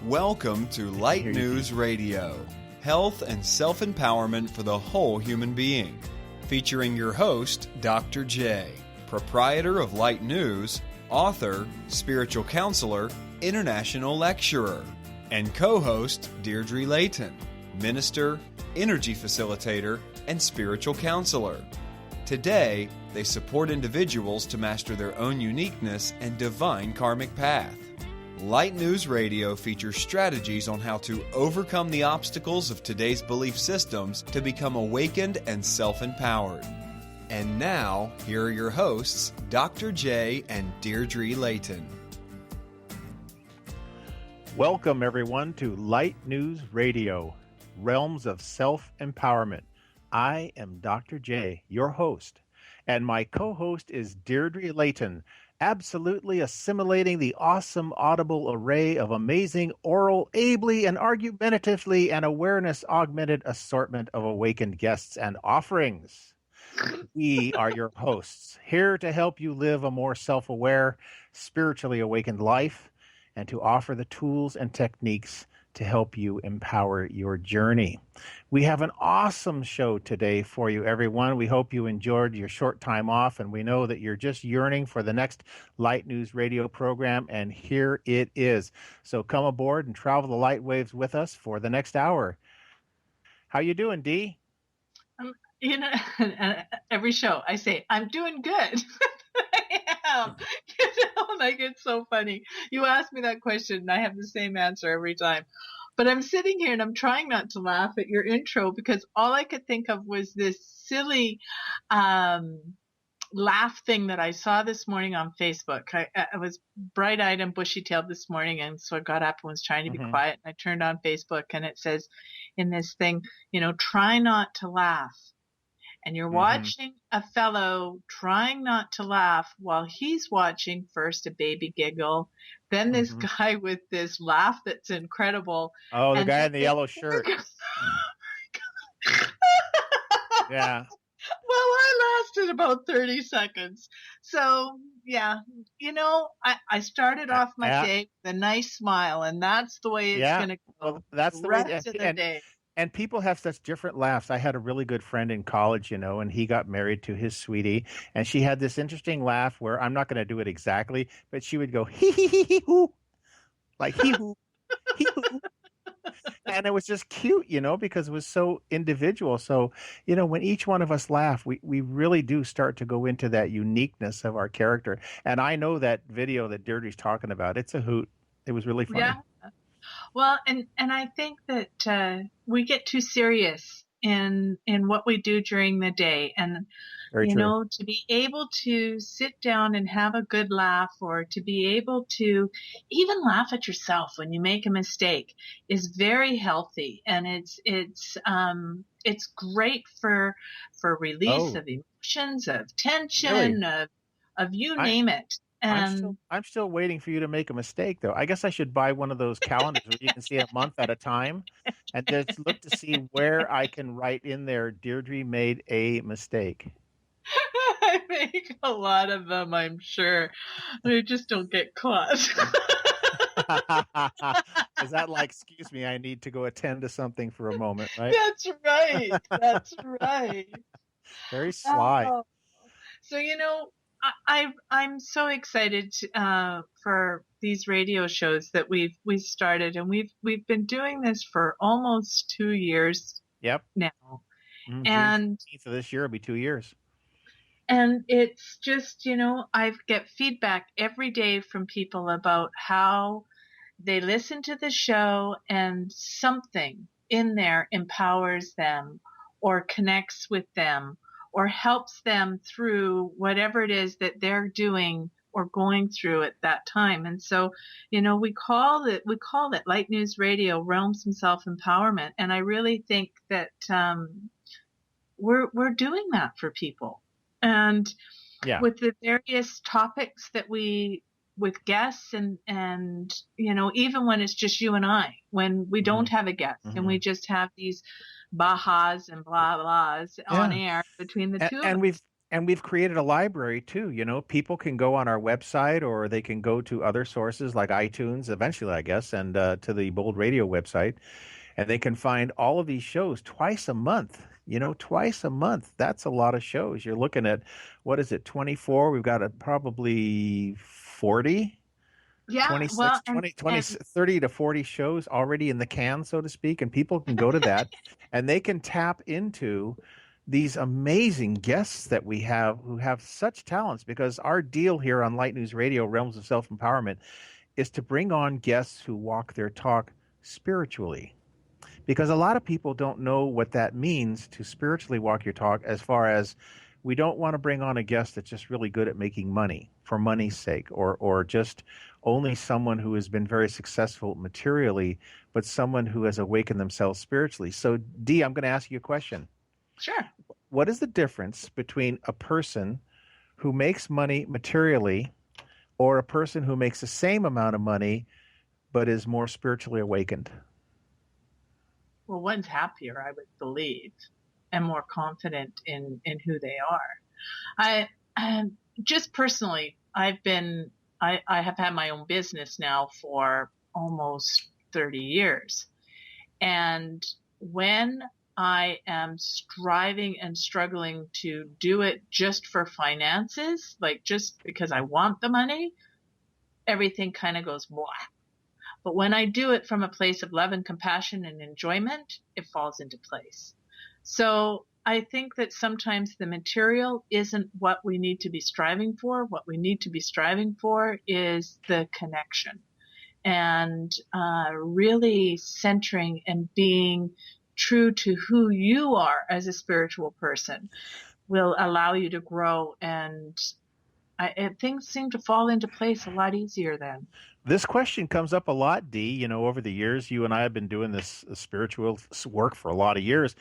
Welcome to Light News Radio, health and self-empowerment for the whole human being. Featuring your host, Dr. J, proprietor of Light News, author, spiritual counselor, international lecturer, and co-host Deirdre Layton, minister, energy facilitator, and spiritual counselor. Today, they support individuals to master their own uniqueness and divine karmic path. Light News Radio features strategies on how to overcome the obstacles of today's belief systems to become awakened and self-empowered. And now, here are your hosts, Dr. J and Deirdre Layton. Welcome, everyone, to Light News Radio, Realms of Self-Empowerment. I am Dr. J, your host, and my co-host is Deirdre Layton, absolutely assimilating the awesome audible array of amazing oral, ably and argumentatively and awareness-augmented assortment of awakened guests and offerings. We are your hosts, here to help you live a more self-aware, spiritually awakened life and to offer the tools and techniques to help you empower your journey. We have an awesome show today for you, everyone. We hope you enjoyed your short time off, and we know that you're just yearning for the next Light News Radio program, and here it is. So come aboard and travel the light waves with us for the next hour. How you doing, Dee? Every show I say, I'm doing good. I am. Like, it's so funny. You ask me that question and I have the same answer every time. But I'm sitting here and I'm trying not to laugh at your intro because all I could think of was this silly laugh thing that I saw this morning on Facebook. I was bright-eyed and bushy-tailed this morning, and so I got up and was trying to be quiet. And I turned on Facebook and it says in this thing, try not to laugh. And you're watching a fellow trying not to laugh while he's watching first a baby giggle, then this guy with this laugh that's incredible. Oh, the guy in the yellow shirt. Yeah. Well, I lasted about 30 seconds. So, yeah, I started off my day with a nice smile, and that's the way it's going to go. Well, that's the rest of the day. And people have such different laughs. I had a really good friend in college, and he got married to his sweetie, and she had this interesting laugh where I'm not going to do it exactly, but she would go hee hee hee hee hoo, like hee hoo, hee hoo. And it was just cute, because it was so individual. So, when each one of us laugh, we really do start to go into that uniqueness of our character. And I know that video that Deirdre's talking about. It's a hoot. It was really funny. Yeah. Well, and I think that we get too serious in what we do during the day. And, to be able to sit down and have a good laugh, or to be able to even laugh at yourself when you make a mistake, is very healthy. And it's great for release of emotions, of tension, really? of you name it. I'm still waiting for you to make a mistake, though. I guess I should buy one of those calendars where you can see a month at a time and just look to see where I can write in there, Deirdre made a mistake. I make a lot of them, I'm sure. I just don't get caught. Is that like, excuse me, I need to go attend to something for a moment, right? That's right. That's right. Very sly. So, I'm so excited for these radio shows that we've started, and we've been doing this for almost 2 years. Yep. Now, and for this year will be 2 years. And it's just, I get feedback every day from people about how they listen to the show and something in there empowers them or connects with them or helps them through whatever it is that they're doing or going through at that time. And so, we call it Light News Radio, Realms of Self-Empowerment. And I really think that we're doing that for people. And with the various topics that with guests and even when it's just you and I, when we don't have a guest and we just have these bahas and blah blahs on air between the two of us. And we've created a library too. People can go on our website or they can go to other sources like iTunes eventually, I guess, and to the Bold Radio website, and they can find all of these shows twice a month. Twice a month. That's a lot of shows. You're looking at, what is it, 24? We've got probably 40, Yeah, 26, well, 20, 20, and 30 to 40 shows already in the can, so to speak, and people can go to that and they can tap into these amazing guests that we have who have such talents, because our deal here on Light News Radio, Realms of Self-Empowerment, is to bring on guests who walk their talk spiritually. Because a lot of people don't know what that means to spiritually walk your talk, as far as we don't want to bring on a guest that's just really good at making money for money's sake, or just only someone who has been very successful materially, but someone who has awakened themselves spiritually. So, Dee, I'm going to ask you a question. sure. What is the difference between a person who makes money materially or a person who makes the same amount of money but is more spiritually awakened? Well, one's happier, I would believe, and more confident in who they are. Just personally, I have had my own business now for almost 30 years. And when I am striving and struggling to do it just for finances, like just because I want the money, everything kind of goes blah. But when I do it from a place of love and compassion and enjoyment, it falls into place. So I think that sometimes the material isn't what we need to be striving for. What we need to be striving for is the connection, and really centering and being true to who you are as a spiritual person will allow you to grow, and things seem to fall into place a lot easier then. This question comes up a lot, Dee. Over the years, you and I have been doing this spiritual work for a lot of years.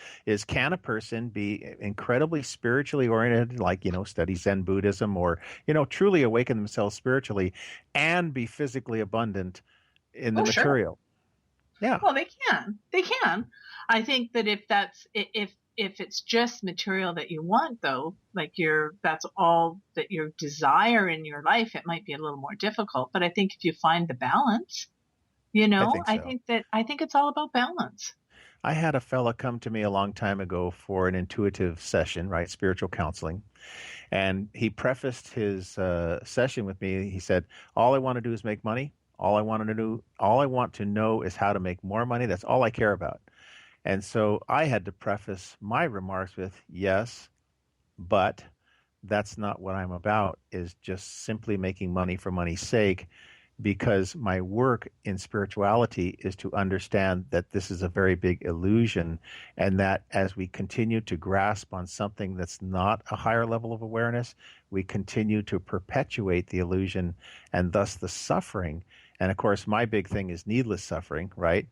Can a person be incredibly spiritually oriented, like, study Zen Buddhism, or, truly awaken themselves spiritually and be physically abundant in the material? Sure. Yeah. Well, they can. I think that if it's just material that you want, though, like that's all that you desire in your life, it might be a little more difficult. But I think if you find the balance, I think so. I think it's all about balance. I had a fella come to me a long time ago for an intuitive session, right? Spiritual counseling. And he prefaced his session with me. He said, all I want to do is make money. All I want to know is how to make more money. That's all I care about. And so I had to preface my remarks with, yes, but that's not what I'm about, is just simply making money for money's sake, because my work in spirituality is to understand that this is a very big illusion, and that as we continue to grasp on something that's not a higher level of awareness, we continue to perpetuate the illusion and thus the suffering. And of course, my big thing is needless suffering, right?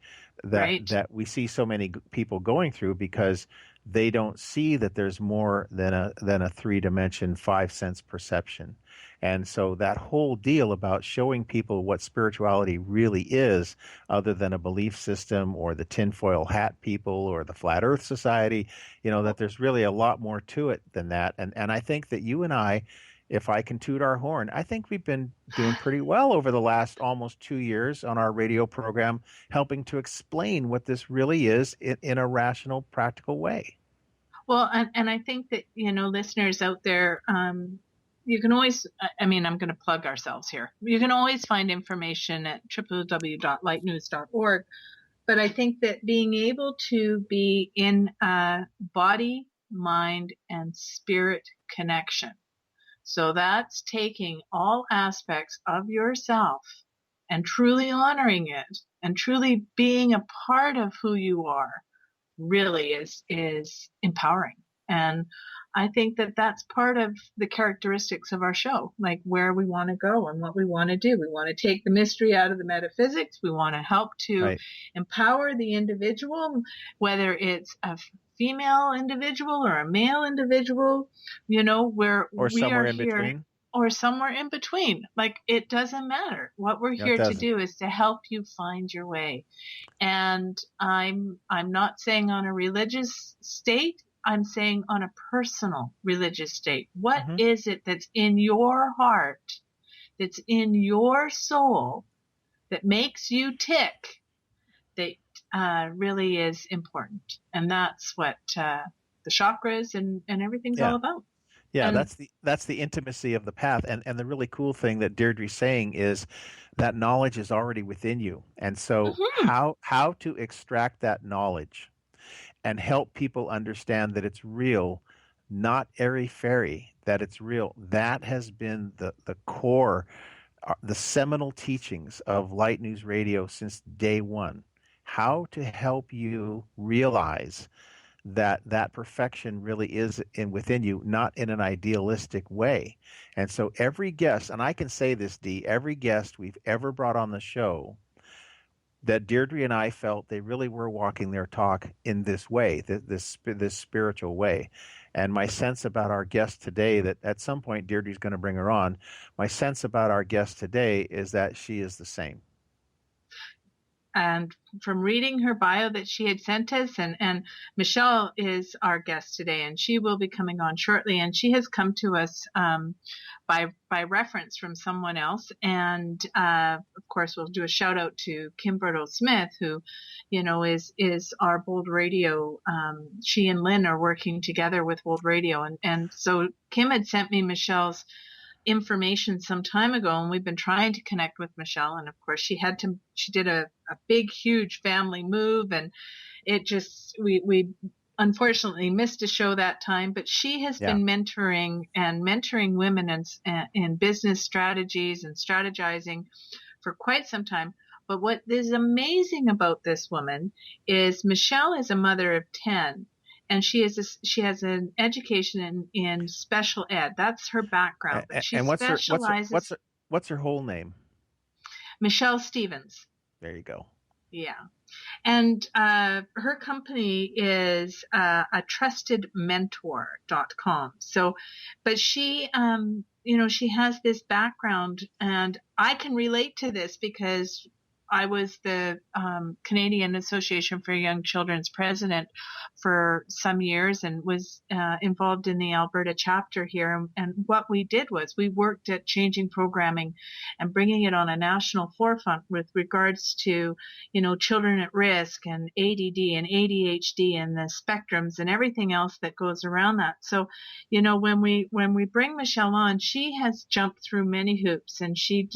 That we see so many people going through because they don't see that there's more than a 3-dimension 5 sense perception. And so that whole deal about showing people what spirituality really is, other than a belief system or the tinfoil hat people or the Flat Earth Society, that there's really a lot more to it than that. And I think that you and I, if I can toot our horn, I think we've been doing pretty well over the last almost 2 years on our radio program, helping to explain what this really is in a rational, practical way. Well, and I think that, listeners out there, you can always, I'm going to plug ourselves here. You can always find information at www.lightnews.org. But I think that being able to be in a body, mind, and spirit connection. So that's taking all aspects of yourself and truly honoring it and truly being a part of who you are really is empowering. And I think that that's part of the characteristics of our show, like where we want to go and what we want to do. We want to take the mystery out of the metaphysics. We want to help to empower the individual, whether it's a female individual or a male individual, or somewhere in between. Or somewhere in between. Like, it doesn't matter. What we're here to do is to help you find your way. And I'm not saying on a religious state. I'm saying on a personal religious state. What Mm-hmm. is it that's in your heart, that's in your soul, that makes you tick, that really is important. And that's what the chakras and everything's all Yeah. about. Yeah, And that's the intimacy of the path. And the really cool thing that Deirdre's saying is that knowledge is already within you. And so mhm, how to extract that knowledge and help people understand that it's real, not airy fairy, that it's real. That has been the core, the seminal teachings of Light News Radio since day one. How to help you realize that that perfection really is in within you, not in an idealistic way. And so every guest, and I can say this, Dee, every guest we've ever brought on the show, that Deirdre and I felt they really were walking their talk in this way, this spiritual way. And my sense about our guest today, that at some point Deirdre's going to bring her on, my sense about our guest today is that she is the same. and from reading her bio that she had sent us, and Michele is our guest today, and she will be coming on shortly, and she has come to us by reference from someone else. And of course we'll do a shout out to Kim Berto Smith, who is our Bold Radio. She and Lynn are working together with Bold Radio, and so Kim had sent me Michelle's information some time ago, and we've been trying to connect with Michele, and of course she did a big huge family move, and it just we unfortunately missed a show that time, but she has Yeah. been mentoring women in business strategies and strategizing for quite some time. But what is amazing about this woman is Michele is a mother of 10. And she has an education in special ed. That's her background. But she And specializes. what's her whole name? Michele Stevens. There you go. Yeah. And her company is a trustedmentor.com. So, but she, she has this background, and I can relate to this because I was the Canadian Association for Young Children's president for some years, and was involved in the Alberta chapter here. And what we did was we worked at changing programming and bringing it on a national forefront with regards to, children at risk and ADD and ADHD and the spectrums and everything else that goes around that. So, when we bring Michele on, she has jumped through many hoops, and she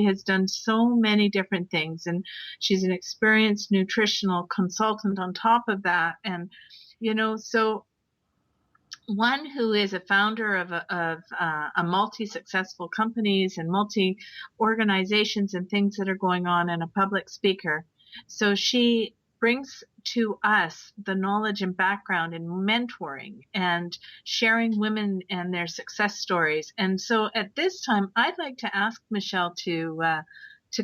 has done so many different things. And she's an experienced nutritional consultant on top of that. And, so one who is a founder of a multi-successful companies and multi-organizations and things that are going on, and a public speaker. So she brings to us the knowledge and background in mentoring and sharing women and their success stories. And so at this time, I'd like to ask Michele to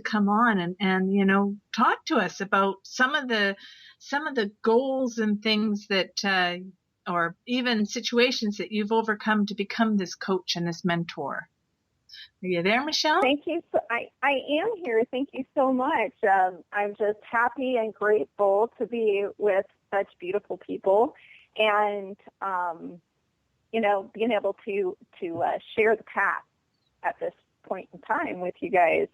come on and talk to us about some of the goals and things that or even situations that you've overcome to become this coach and this mentor. Are you there, Michele? Thank you. I am here. Thank you so much. I'm just happy and grateful to be with such beautiful people, and being able to share the path at this point in time with you guys.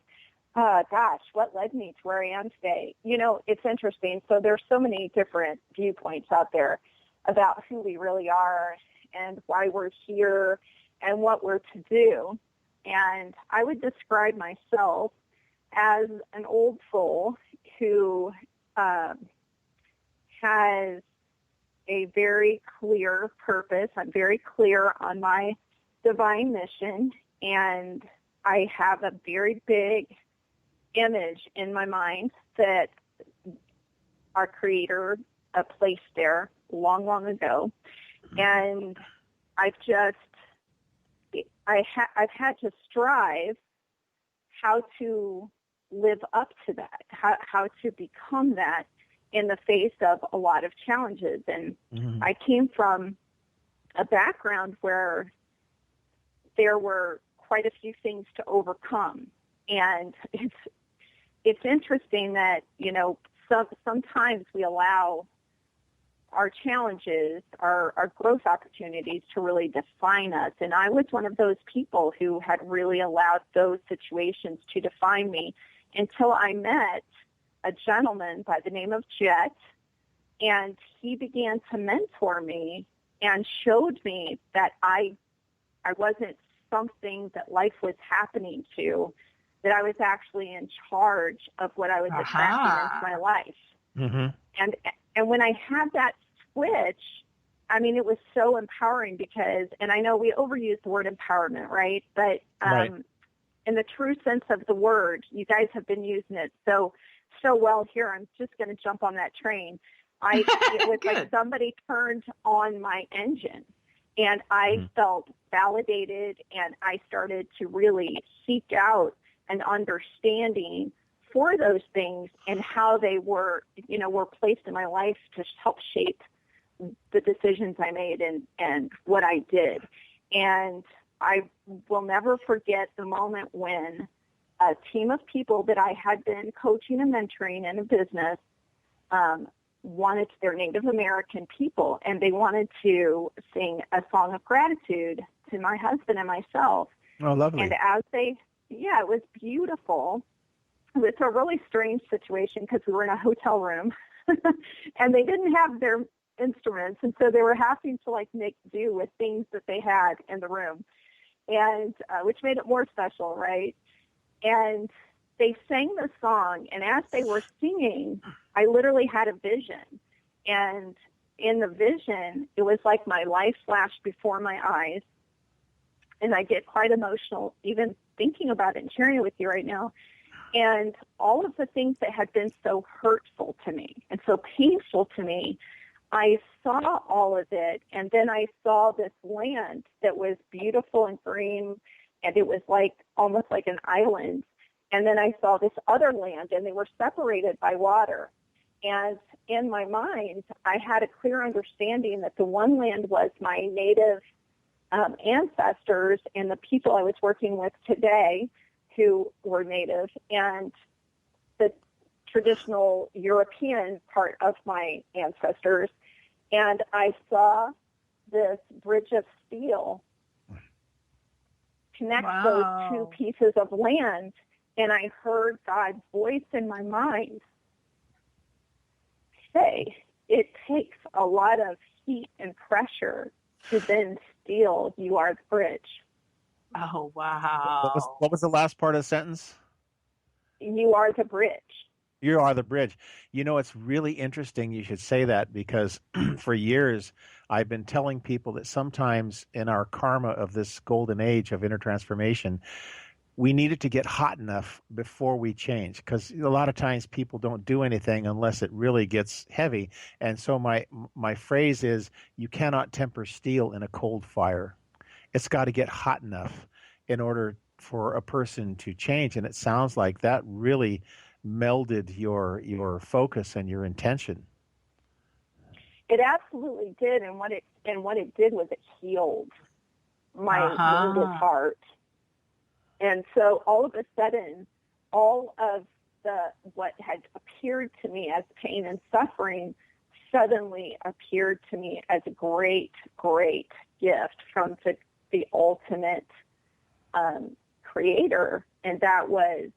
Gosh, what led me to where I am today? It's interesting. So there's so many different viewpoints out there about who we really are and why we're here and what we're to do. And I would describe myself as an old soul who has a very clear purpose. I'm very clear on my divine mission, and I have a very big image in my mind that our Creator placed there long, long ago. And I've had to strive how to live up to that, how to become that in the face of a lot of challenges. And I came from a background where there were quite a few things to overcome. And it's interesting that, sometimes we allow our challenges, our growth opportunities to really define us. And I was one of those people who had really allowed those situations to define me until I met a gentleman by the name of Jet, and he began to mentor me and showed me that I wasn't something that life was happening to, that I was actually in charge of what I was attracting into my life. Mm-hmm. And when I had that switch, I mean, it was so empowering because, and I know we overuse the word empowerment, right? But right. In the true sense of the word, you guys have been using it so well here. I'm just going to jump on that train. It was like somebody turned on my engine, and I felt validated, and I started to really seek out an understanding for those things and how they were placed in my life to help shape the decisions I made and what I did. And I will never forget the moment when a team of people that I had been coaching and mentoring in a business they're Native American people, and they wanted to sing a song of gratitude to my husband and myself. Oh, lovely. And it was beautiful. It was a really strange situation because we were in a hotel room and they didn't have their instruments. And so they were having to make do with things that they had in the room, and which made it more special, right? And they sang the song, and as they were singing, I literally had a vision. And in the vision, it was like my life flashed before my eyes. And I get quite emotional even thinking about it and sharing it with you right now. And all of the things that had been so hurtful to me and so painful to me, I saw all of it. And then I saw this land that was beautiful and green, and it was almost like an island. And then I saw this other land, and they were separated by water. And in my mind, I had a clear understanding that the one land was my native ancestors and the people I was working with today who were native, and the traditional European part of my ancestors. And I saw this bridge of steel connect those two pieces of land. And I heard God's voice in my mind say, it takes a lot of heat and pressure to bend steel. You are the bridge. Oh, wow. What was the last part of the sentence? You are the bridge. You are the bridge. It's really interesting you should say that, because for years I've been telling people that sometimes in our karma of this golden age of intertransformation, we needed to get hot enough before we change, because a lot of times people don't do anything unless it really gets heavy. And so my phrase is, you cannot temper steel in a cold fire. It's got to get hot enough in order for a person to change. And it sounds like that really melded your focus and your intention. It absolutely did. And what it did was it healed my wounded heart. And so all of a sudden, all of what had appeared to me as pain and suffering suddenly appeared to me as a great, great gift from the ultimate creator. And that was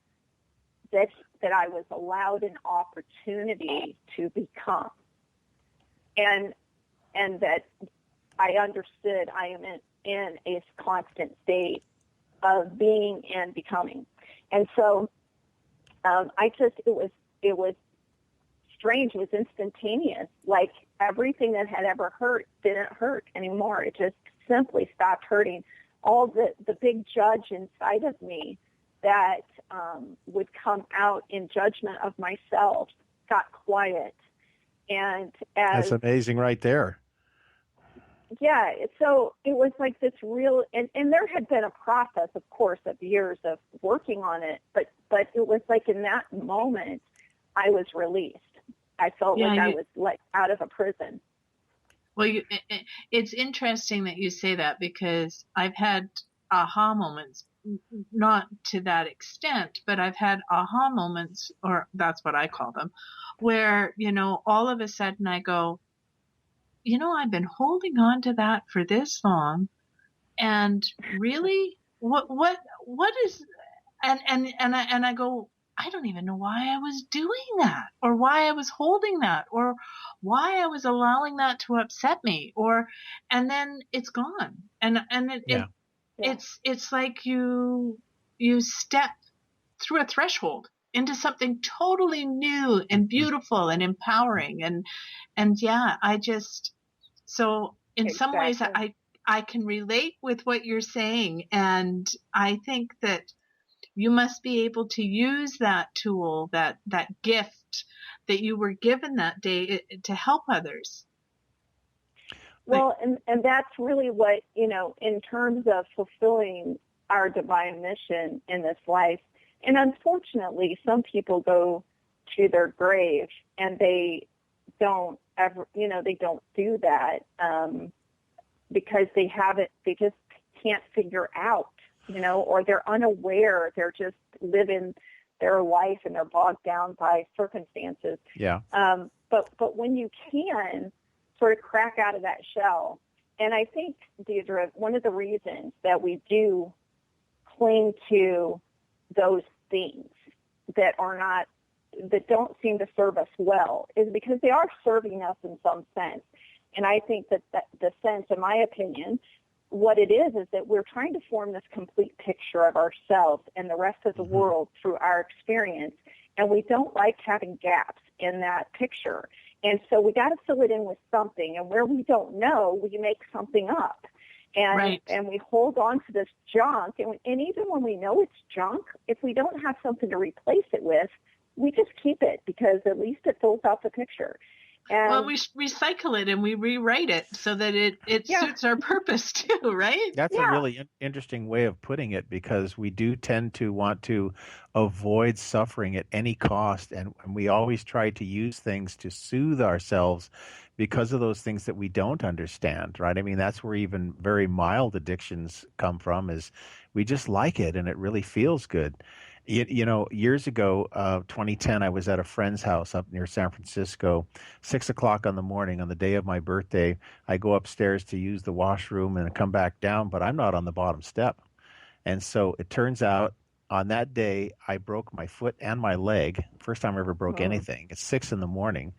that I was allowed an opportunity to become. And that I understood I am in a constant state of being and becoming. And so it was strange. It was instantaneous. Like everything that had ever hurt didn't hurt anymore. It just simply stopped hurting. All the big judge inside of me that would come out in judgment of myself got quiet. And that's amazing right there. Yeah, so it was like this real, and there had been a process, of course, of years of working on it, but it was like in that moment, I was released. I felt like I was let out of a prison. Well, it's interesting that you say that, because I've had aha moments, not to that extent, but I've had aha moments, or that's what I call them, where, all of a sudden I go, I've been holding on to that for this long, and really, what is, and I go, I don't even know why I was doing that, or why I was holding that, or why I was allowing that to upset me, and then it's gone. And Yeah. it's like you step through a threshold into something totally new and beautiful and empowering. And yeah, so in some ways I can relate with what you're saying. And I think that you must be able to use that tool, that gift that you were given that day to help others. Well, and that's really what, in terms of fulfilling our divine mission in this life. And unfortunately, some people go to their grave and they don't ever, they don't do that because they just can't figure out, or they're unaware. They're just living their life and they're bogged down by circumstances. Yeah. But when you can sort of crack out of that shell, and I think, Deirdre, one of the reasons that we do cling to those things that don't seem to serve us well is because they are serving us in some sense. And I think that the sense, in my opinion, what it is that we're trying to form this complete picture of ourselves and the rest of the world through our experience. And we don't like having gaps in that picture. And so we got to fill it in with something. And where we don't know, we make something up. And we hold on to this junk. And even when we know it's junk, if we don't have something to replace it with, we just keep it because at least it fills out the picture. Well, we recycle it and we rewrite it so that it suits our purpose too, right? That's a really interesting way of putting it, because we do tend to want to avoid suffering at any cost. And we always try to use things to soothe ourselves because of those things that we don't understand, right? I mean, that's where even very mild addictions come from, is we just like it and it really feels good. Years ago, 2010, I was at a friend's house up near San Francisco, 6:00 in the morning on the day of my birthday. I go upstairs to use the washroom and come back down, but I'm not on the bottom step. And so it turns out on that day, I broke my foot and my leg. First time I ever broke anything. It's 6 a.m.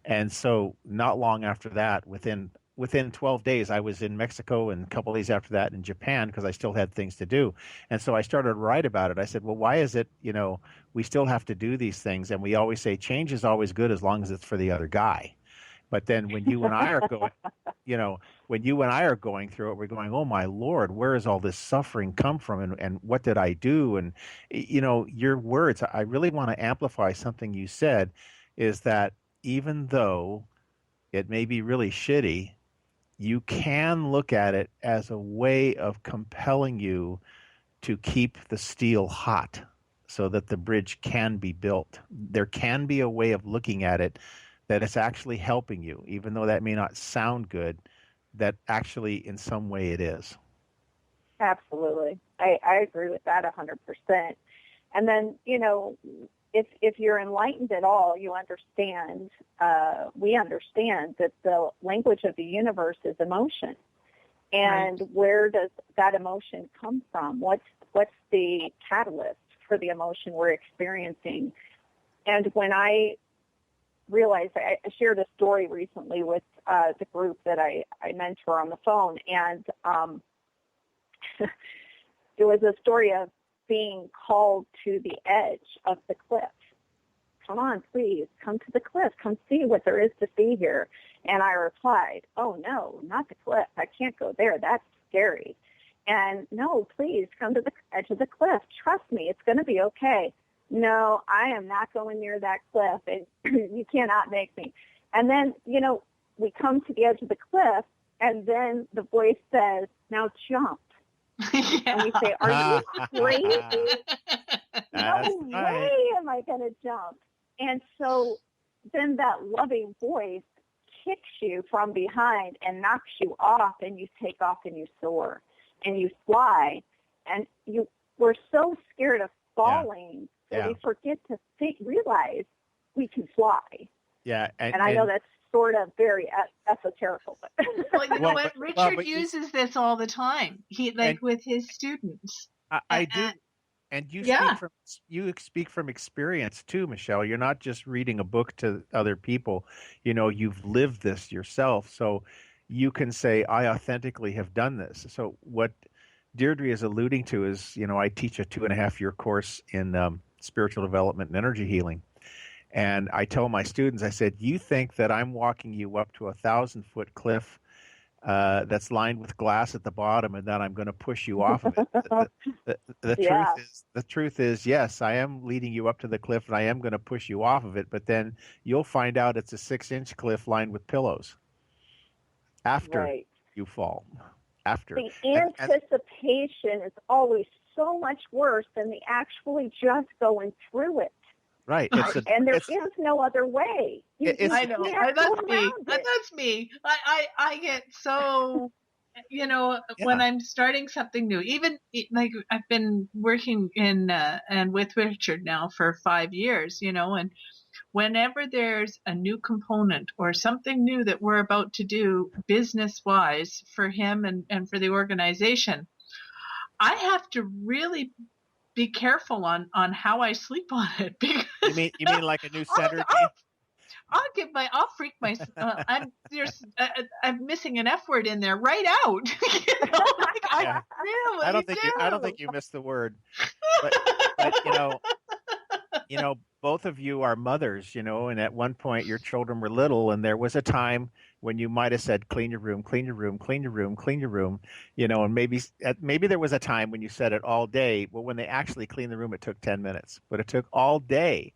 And so not long after that, within 12 days, I was in Mexico, and a couple of days after that in Japan, because I still had things to do. And so I started to write about it. I said, well, why is it, we still have to do these things? And we always say change is always good as long as it's for the other guy. But then when you and I are going, when you and I are going through it, we're going, oh my Lord, where is all this suffering come from? And what did I do? And, your words, I really want to amplify something you said, is that even though it may be really shitty, you can look at it as a way of compelling you to keep the steel hot so that the bridge can be built. There can be a way of looking at it that it's actually helping you, even though that may not sound good, that actually in some way it is. Absolutely. I agree with that 100%. And then, if you're enlightened at all, you understand, we understand that the language of the universe is emotion. And where does that emotion come from? What's the catalyst for the emotion we're experiencing? And when I realized, I shared a story recently with the group that I mentor on the phone, and it was a story of being called to the edge of the cliff. Come on, please, come to the cliff. Come see what there is to see here. And I replied, oh, no, not the cliff. I can't go there. That's scary. And no, please, come to the edge of the cliff. Trust me, it's going to be okay. No, I am not going near that cliff, and you cannot make me. And then, we come to the edge of the cliff, and then the voice says, now jump. And we say, are you crazy? No way am I going to jump. And so then that loving voice kicks you from behind and knocks you off, and you take off and you soar and you fly. And we're so scared of falling that we forget to realize we can fly. Yeah. And I know that's sort of very esoterical. Well, you know what? Richard but uses this all the time. He with his students. I do. And you speak from experience too, Michele. You're not just reading a book to other people. You know, you've lived this yourself. So you can say, I authentically have done this. So what Deirdre is alluding to is, you know, I teach a 2.5-year course in spiritual development and energy healing. And I tell my students, I said, you think that I'm walking you up to a 1,000-foot cliff that's lined with glass at the bottom, and then I'm going to push you off of it. The truth is, yes, I am leading you up to the cliff, and I am going to push you off of it. But then you'll find out it's a 6-inch cliff lined with pillows after you fall. After the anticipation is always so much worse than the actually just going through it. Right. And there is no other way. I know. That's me. That's me. I get so, you know, when I'm starting something new, even like I've been working in and with Richard now for 5 years, you know, and whenever there's a new component or something new that we're about to do business wise for him and for the organization, I have to really be careful on how I sleep on it. Because you mean like a new center? I'll freak myself. I'm missing an F word in there right out. You know, like, I don't think you missed the word. But you know, both of you are mothers, you know, and at one point your children were little, and there was a time when you might have said, clean your room, clean your room, clean your room, clean your room, you know, and maybe there was a time when you said it all day. Well, when they actually cleaned the room, it took 10 minutes, but it took all day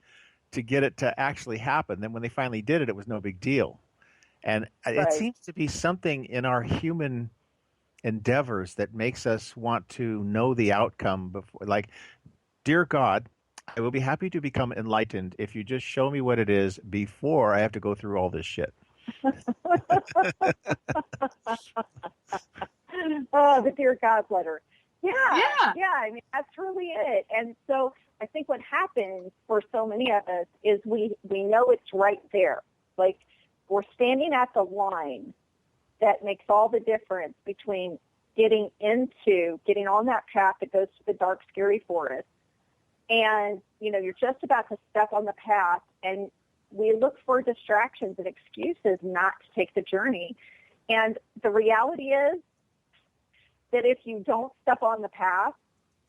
to get it to actually happen. Then when they finally did it, it was no big deal. And it seems to be something in our human endeavors that makes us want to know the outcome before, like, dear God, I will be happy to become enlightened if you just show me what it is before I have to go through all this shit. Oh, the dear God letter. Yeah. I mean, that's really it. And so I think what happens for so many of us is we know it's right there. Like, we're standing at the line that makes all the difference between getting on that path that goes to the dark, scary forest. And, you know, you're just about to step on the path, and we look for distractions and excuses not to take the journey. And the reality is that if you don't step on the path,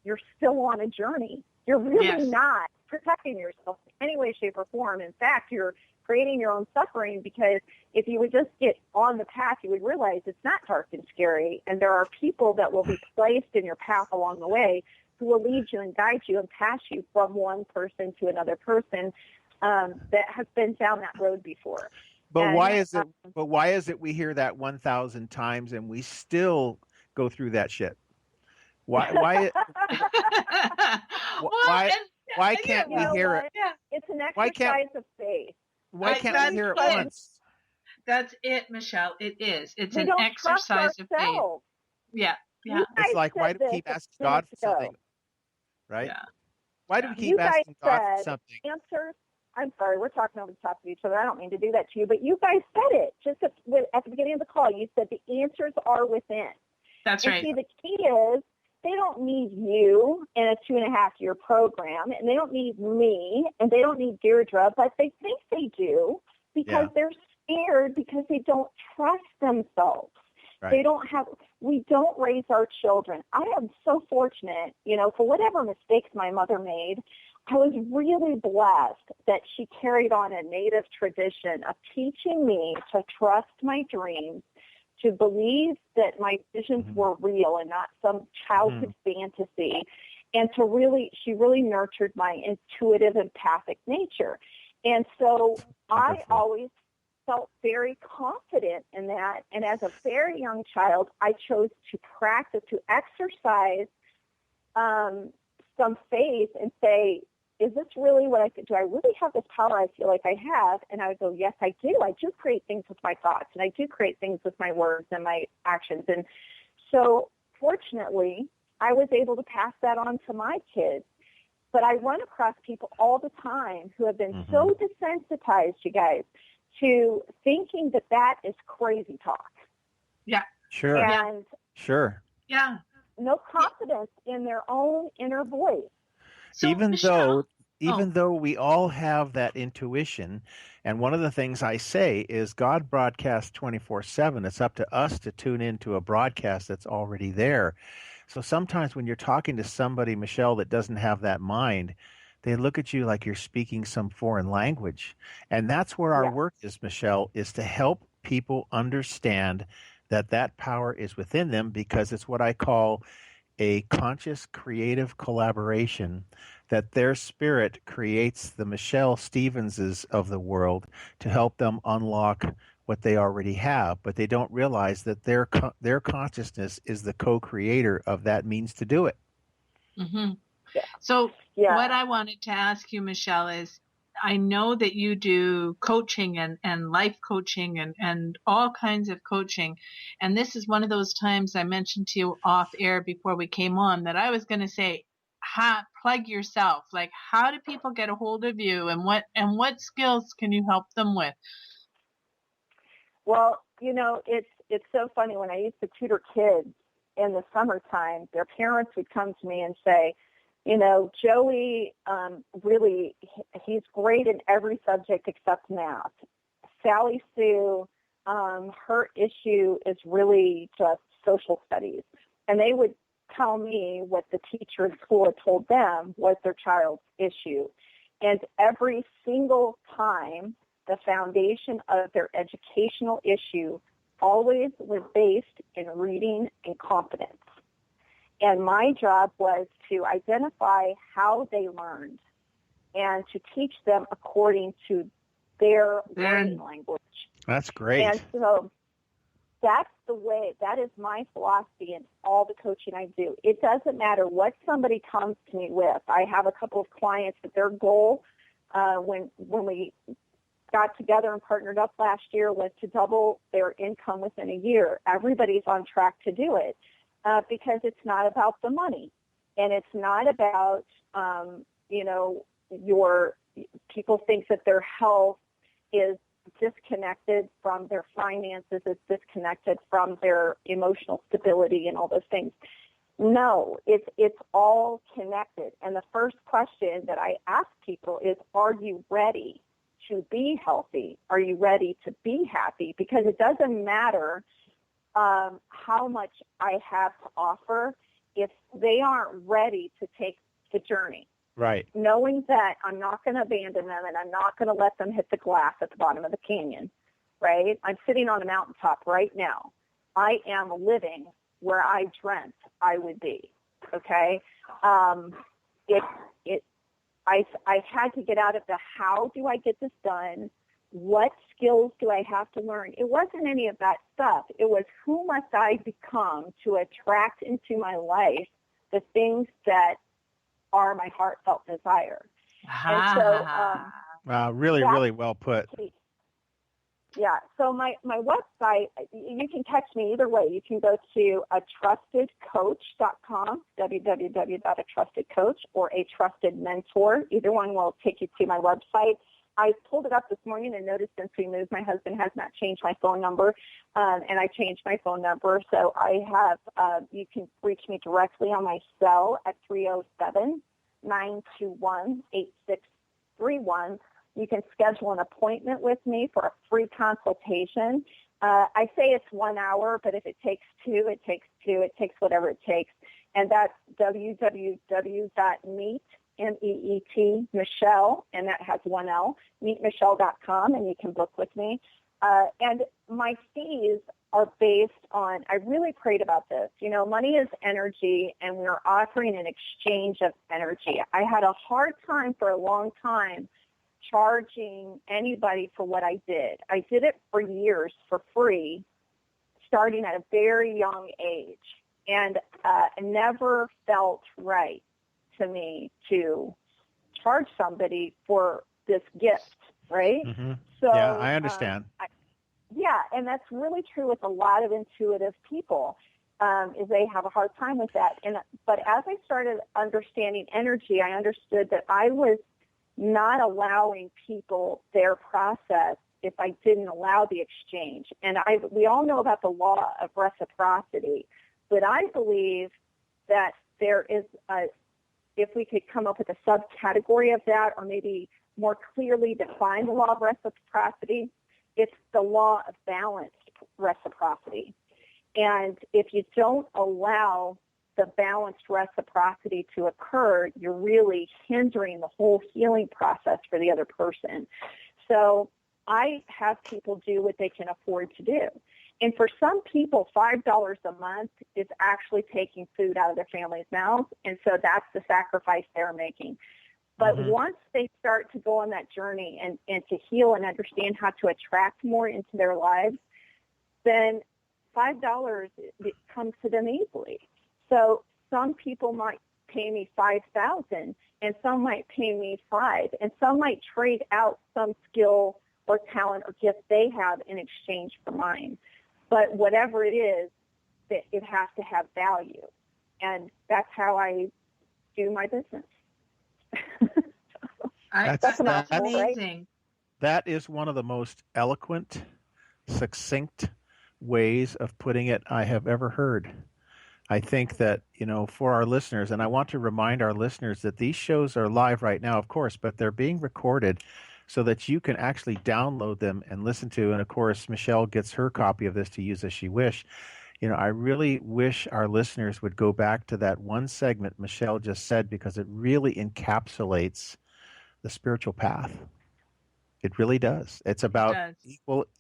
you're still on a journey. You're really not protecting yourself in any way, shape, or form. In fact, you're creating your own suffering, because if you would just get on the path, you would realize it's not dark and scary, and there are people that will be placed in your path along the way who will lead you and guide you and pass you from one person to another person that has been down that road before. But why is it we hear that 1,000 times and we still go through that shit? Why can't we hear it? It's an exercise of faith. Why can't we hear it once? That's it, Michele. It is. It's an exercise of faith. Yeah. It's like, why do we keep asking God for something? Right? Yeah. Why do we keep asking God for something? Answers. I'm sorry, we're talking over the top of each other. I don't mean to do that to you, but you guys said it just at the beginning of the call. You said the answers are within. That's right. See, the key is they don't need you in a 2.5-year program, and they don't need me, and they don't need Deirdre, but they think they do because they're scared, because they don't trust themselves. Right. We don't raise our children. I am so fortunate, you know, for whatever mistakes my mother made, I was really blessed that she carried on a Native tradition of teaching me to trust my dreams, to believe that my visions were real and not some childhood fantasy, and she really nurtured my intuitive, empathic nature. And so I always felt very confident in that. And as a very young child, I chose to practice, to exercise some faith and say, is this really what do I really have this power I feel like I have? And I would go, yes, I do. I do create things with my thoughts, and I do create things with my words and my actions. And so fortunately, I was able to pass that on to my kids. But I run across people all the time who have been so desensitized, you guys, to thinking that that is crazy talk. Yeah. Sure. And Sure. Yeah. no confidence in their own inner voice. So, even Michele, though we all have that intuition, and one of the things I say is God broadcasts 24/7. It's up to us to tune into a broadcast that's already there. So sometimes when you're talking to somebody, Michele, that doesn't have that mind, they look at you like you're speaking some foreign language. And that's where our Yeah. work is, Michele, is to help people understand that that power is within them, because it's what I call a conscious creative collaboration, that their spirit creates the Michele Stevenses of the world to help them unlock what they already have, but they don't realize that their consciousness is the co-creator of that means to do it. mm-hmm. Yeah. So Yeah. what I wanted to ask you, Michele, is I know that you do coaching and life coaching and all kinds of coaching. And this is one of those times I mentioned to you off air before we came on that I was going to say, plug yourself. Like, how do people get a hold of you, and what skills can you help them with? Well, it's so funny. When I used to tutor kids in the summertime, their parents would come to me and say, Joey, really, he's great in every subject except math. Sally Sue, her issue is really just social studies. And they would tell me what the teacher in school had told them was their child's issue. And every single time, the foundation of their educational issue always was based in reading and confidence. And my job was to identify how they learned and to teach them according to their learning language. That's great. And so that's the way, that is my philosophy in all the coaching I do. It doesn't matter what somebody comes to me with. I have a couple of clients that their goal when we got together and partnered up last year was to double their income within a year. Everybody's on track to do it. Because it's not about the money, and it's not about, people think that their health is disconnected from their finances, it's disconnected from their emotional stability and all those things. No, it's all connected. And the first question that I ask people is, are you ready to be healthy? Are you ready to be happy? Because it doesn't matter how much I have to offer if they aren't ready to take the journey. Right. Knowing that I'm not going to abandon them and I'm not going to let them hit the glass at the bottom of the canyon, right? I'm sitting on a mountaintop right now. I am living where I dreamt I would be, okay? I had to get out of the how do I get this done, what skills do I have to learn? It wasn't any of that stuff. It was who must I become to attract into my life the things that are my heartfelt desire. And so, wow, really well put. Yeah. So my website, you can text me either way. You can go to atrustedcoach.com, www.atrustedcoach, or a trusted mentor. Either one will take you to my website. I pulled it up this morning and noticed since we moved, my husband has not changed my phone number, and I changed my phone number. So I have, you can reach me directly on my cell at 307-921-8631. You can schedule an appointment with me for a free consultation. I say it's 1 hour, but if it takes two, it takes two. It takes whatever it takes. And that's www.meet, M-E-E-T, Michele, and that has one L, meetmichele.com, and you can book with me. And my fees are based on, I really prayed about this. Money is energy, and we are offering an exchange of energy. I had a hard time for a long time charging anybody for what I did. I did it for years for free, starting at a very young age, and it never felt right to me to charge somebody for this gift, right? Mm-hmm. So yeah, I understand. And that's really true with a lot of intuitive people, is they have a hard time with that. But as I started understanding energy, I understood that I was not allowing people their process if I didn't allow the exchange. And we all know about the law of reciprocity, but I believe that there is if we could come up with a subcategory of that, or maybe more clearly define the law of reciprocity, it's the law of balanced reciprocity. And if you don't allow the balanced reciprocity to occur, you're really hindering the whole healing process for the other person. So I have people do what they can afford to do. And for some people, $5 a month is actually taking food out of their family's mouths, and so that's the sacrifice they're making. But once they start to go on that journey and to heal and understand how to attract more into their lives, then $5 comes to them easily. So some people might pay me $5,000, and some might pay me $5,000, and some might trade out some skill or talent or gift they have in exchange for mine. But whatever it is, it has to have value. And that's how I do my business. That's amazing. Right? That is one of the most eloquent, succinct ways of putting it I have ever heard. I think that, for our listeners, and I want to remind our listeners that these shows are live right now, of course, but they're being recorded so that you can actually download them and listen to. And of course, Michele gets her copy of this to use as she wish. I really wish our listeners would go back to that one segment Michele just said, because it really encapsulates the spiritual path. It really does. It's about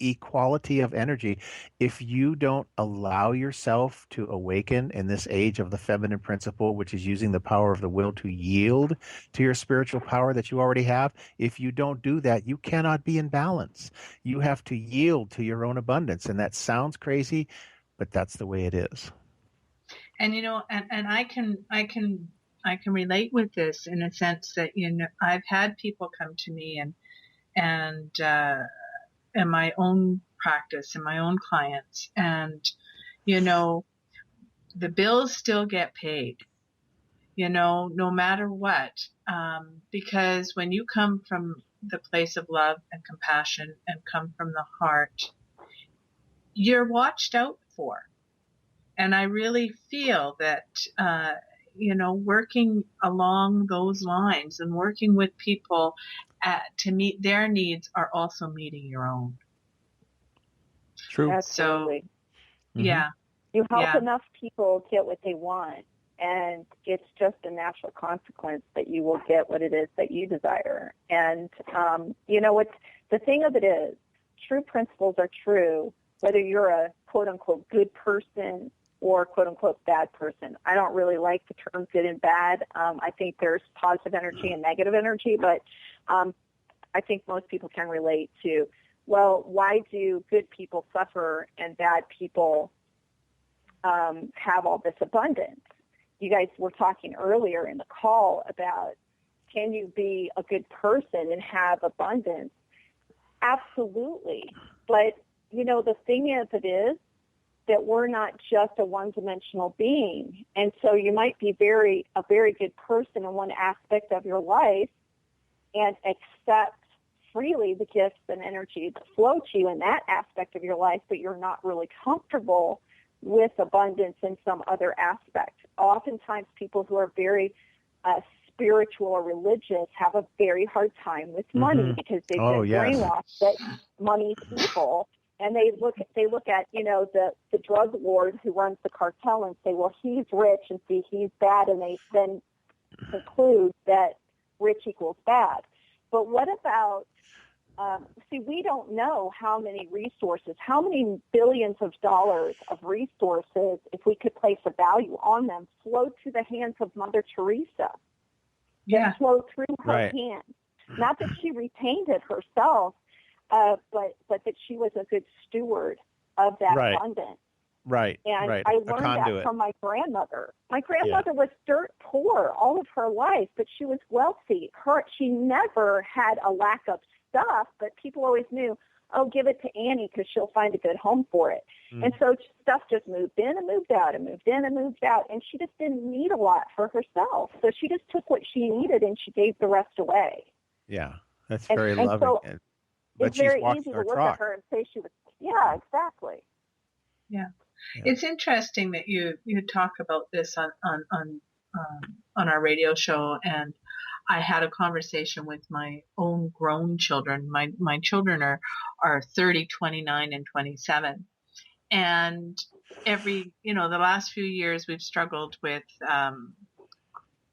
equality of energy. If you don't allow yourself to awaken in this age of the feminine principle, which is using the power of the will to yield to your spiritual power that you already have, if you don't do that, you cannot be in balance. You have to yield to your own abundance. And that sounds crazy, but that's the way it is. And and I can relate with this in a sense that I've had people come to me and in my own practice and my own clients, and the bills still get paid, no matter what, because when you come from the place of love and compassion and come from the heart, you're watched out for. And I really feel that working along those lines and working with people to meet their needs are also meeting your own. True. Absolutely. So, yeah. You help enough people get what they want, and it's just a natural consequence that you will get what it is that you desire. And, what's the thing of it is, true principles are true, whether you're a quote-unquote good person or quote-unquote bad person. I don't really like the term good and bad. I think there's positive energy and negative energy, but I think most people can relate to, well, why do good people suffer and bad people have all this abundance? You guys were talking earlier in the call about, can you be a good person and have abundance? Absolutely. But, the thing is that we're not just a one-dimensional being. And so you might be a very good person in one aspect of your life and accept freely the gifts and energy that flow to you in that aspect of your life, but you're not really comfortable with abundance in some other aspect. Oftentimes people who are very spiritual or religious have a very hard time with money because they've been brainwashed that money's evil. And they look at the drug lord who runs the cartel and say, well, he's rich and see he's bad, and they then conclude that rich equals bad. But what about we don't know how many resources, how many billions of dollars of resources, if we could place a value on them, flow to the hands of Mother Teresa. Yeah. Flow through her hands. Not that she retained it herself, but that she was a good steward of that abundance. Right. And I learned that from my grandmother. My grandmother was dirt poor all of her life, but she was wealthy. She never had a lack of stuff, but people always knew, give it to Annie because she'll find a good home for it. And so stuff just moved in and moved out and moved in and moved out, and she just didn't need a lot for herself. So she just took what she needed and she gave the rest away. Yeah, that's very loving. but it's she's very walking easy to our look talk. at her and say she was, yeah, exactly. Yeah. Yeah. It's interesting that you talk about this on our radio show, and I had a conversation with my own grown children. My children are 30, 29, and 27. And the last few years we've struggled with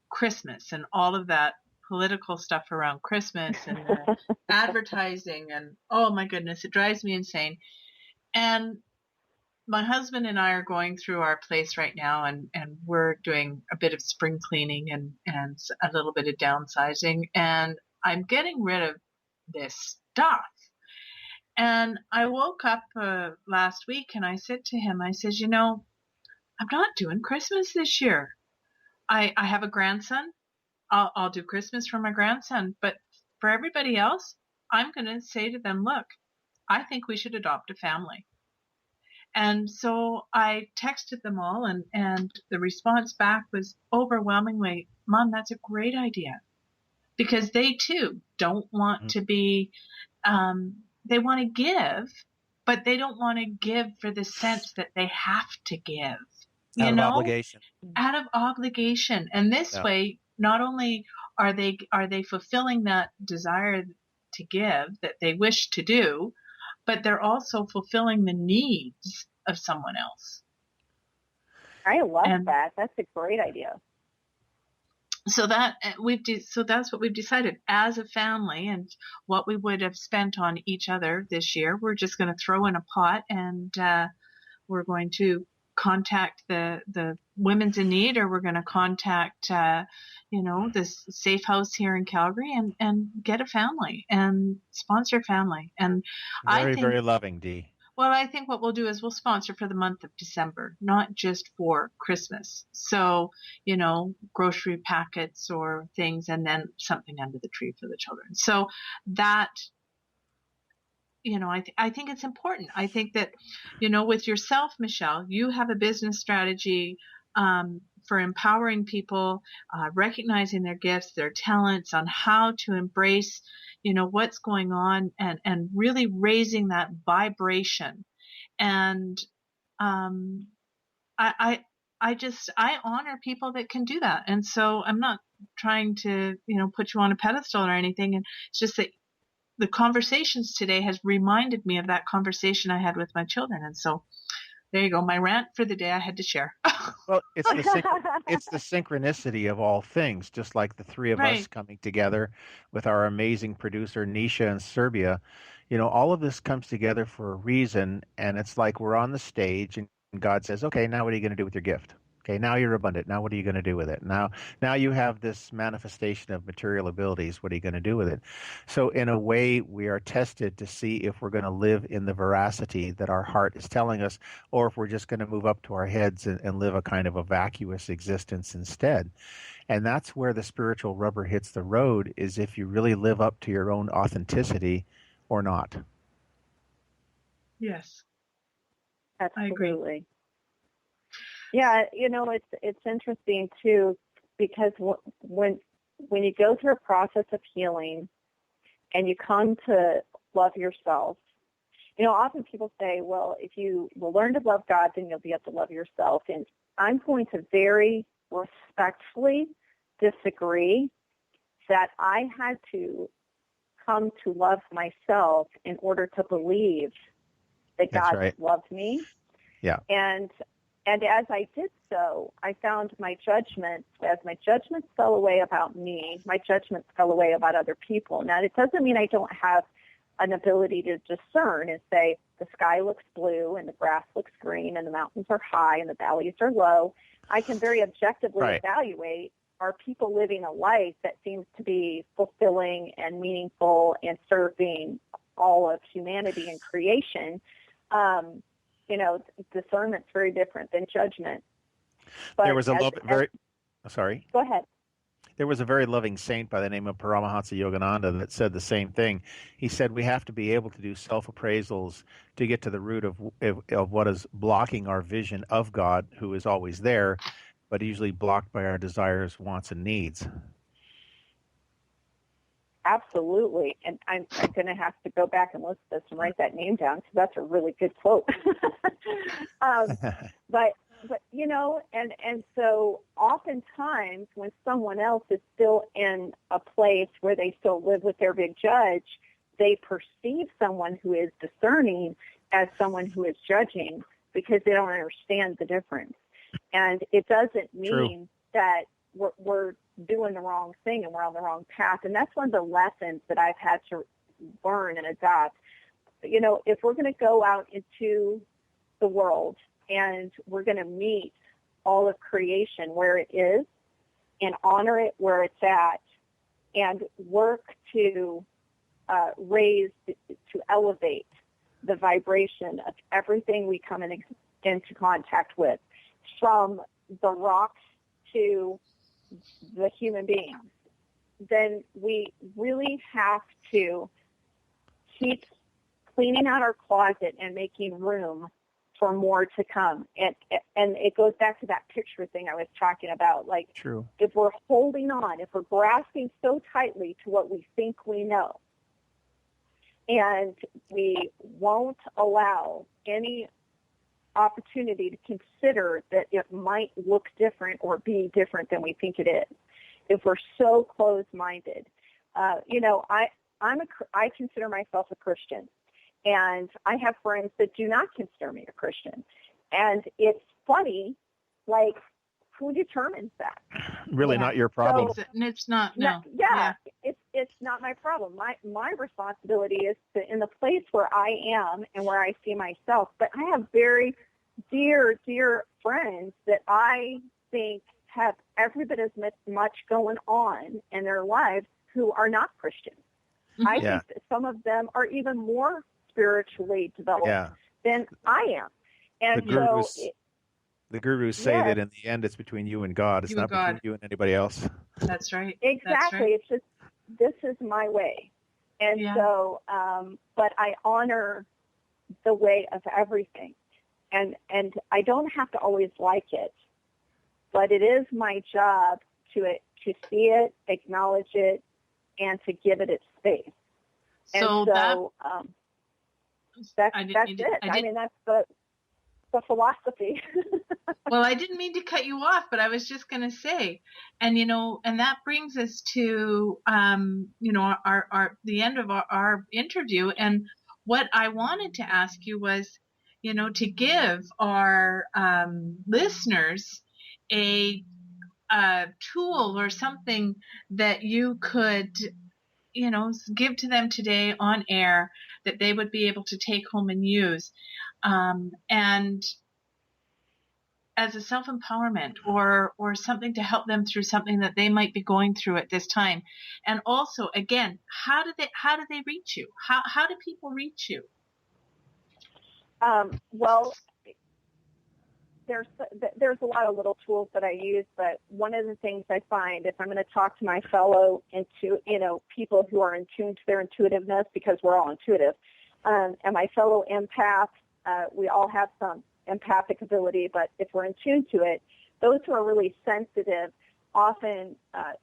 Christmas and all of that political stuff around Christmas and the advertising, and oh my goodness, it drives me insane. And my husband and I are going through our place right now, and we're doing a bit of spring cleaning and a little bit of downsizing, and I'm getting rid of this stuff. And I woke up last week and I said to him, I said, I'm not doing Christmas this year. I have a grandson. I'll do Christmas for my grandson, but for everybody else, I'm going to say to them, look, I think we should adopt a family. And so I texted them all, and the response back was overwhelmingly, Mom, that's a great idea. Because they too don't want to be, they want to give, but they don't want to give for the sense that they have to give. Out of obligation. Out of obligation. And this way, not only are they fulfilling that desire to give that they wish to do, but they're also fulfilling the needs of someone else. I love that. That's a great idea. So that's what we've decided as a family, and what we would have spent on each other this year, we're just going to throw in a pot, and we're going to contact the Women's in Need, or we're going to contact this safe house here in Calgary and get a family and sponsor family. And very loving, Dee. Well, I think what we'll do is we'll sponsor for the month of December, not just for Christmas. So, grocery packets or things, and then something under the tree for the children. So that, I think it's important. I think that, with yourself, Michele, you have a business strategy for empowering people, recognizing their gifts, their talents, on how to embrace what's going on, and really raising that vibration. And I honor people that can do that. And so I'm not trying to, put you on a pedestal or anything. And it's just that the conversations today has reminded me of that conversation I had with my children. And so there you go. My rant for the day I had to share. Well, it's the synchronicity of all things, just like the three of us coming together with our amazing producer, Nisha, in Serbia. All of this comes together for a reason, and it's like we're on the stage, and God says, okay, now what are you going to do with your gift? Okay, now you're abundant. Now what are you going to do with it? Now you have this manifestation of material abilities. What are you going to do with it? So in a way, we are tested to see if we're going to live in the veracity that our heart is telling us, or if we're just going to move up to our heads and live a kind of a vacuous existence instead. And that's where the spiritual rubber hits the road, is if you really live up to your own authenticity or not. Yes. Absolutely. Yeah, it's interesting too, because when you go through a process of healing and you come to love yourself, often people say, well, if you will learn to love God, then you'll be able to love yourself. And I'm going to very respectfully disagree that I had to come to love myself in order to believe that God loved me. Yeah. And as I did so, I found as my judgments fell away about me, my judgments fell away about other people. Now, it doesn't mean I don't have an ability to discern and say the sky looks blue and the grass looks green and the mountains are high and the valleys are low. I can very objectively evaluate, are people living a life that seems to be fulfilling and meaningful and serving all of humanity and creation. Discernment's very different than judgment. But there was sorry. Go ahead. There was a very loving saint by the name of Paramahansa Yogananda that said the same thing. He said we have to be able to do self-appraisals to get to the root of what is blocking our vision of God, who is always there, but usually blocked by our desires, wants, and needs. Absolutely. And I'm going to have to go back and listen to this and write that name down because that's a really good quote. But and so oftentimes when someone else is still in a place where they still live with their big judge, they perceive someone who is discerning as someone who is judging because they don't understand the difference. And it doesn't mean that we're doing the wrong thing and we're on the wrong path. And that's one of the lessons that I've had to learn and adopt. If we're going to go out into the world and we're going to meet all of creation where it is and honor it where it's at and work to to elevate the vibration of everything we come into contact with, from the rocks to the human beings, then we really have to keep cleaning out our closet and making room for more to come. And it goes back to that picture thing I was talking about. Like, True. If we're holding on, if we're grasping so tightly to what we think we know, and we won't allow any opportunity to consider that it might look different or be different than we think it is, if we're so closed-minded. I consider myself a Christian, and I have friends that do not consider me a Christian. And it's funny, like, who determines that? Really not your problem. So, it's not, no. It's not my problem. My responsibility is to, in the place where I am and where I see myself. But I have very dear, dear friends that I think have every bit as much going on in their lives who are not Christians. Mm-hmm. I think that some of them are even more spiritually developed than I am. And the gurus say that in the end it's between you and God. It's not between you and anybody else. That's right. Exactly. That's right. It's just, this is my way. And so, but I honor the way of everything. And I don't have to always like it, but it is my job to see it, acknowledge it, and to give it its space. So that's it. I mean, that's the philosophy. Well, I didn't mean to cut you off, but I was just going to say, and that brings us to, the end of our interview. And what I wanted to ask you was, to give our listeners a tool or something that you could, give to them today on air that they would be able to take home and use. And as a self-empowerment or something to help them through something that they might be going through at this time. And also, again, how do they reach you? How do people reach you? Well, there's a lot of little tools that I use, but one of the things I find, if I'm going to talk to my fellow people who are in tune to their intuitiveness, because we're all intuitive, and my fellow empaths, we all have some empathic ability, but if we're in tune to it, those who are really sensitive often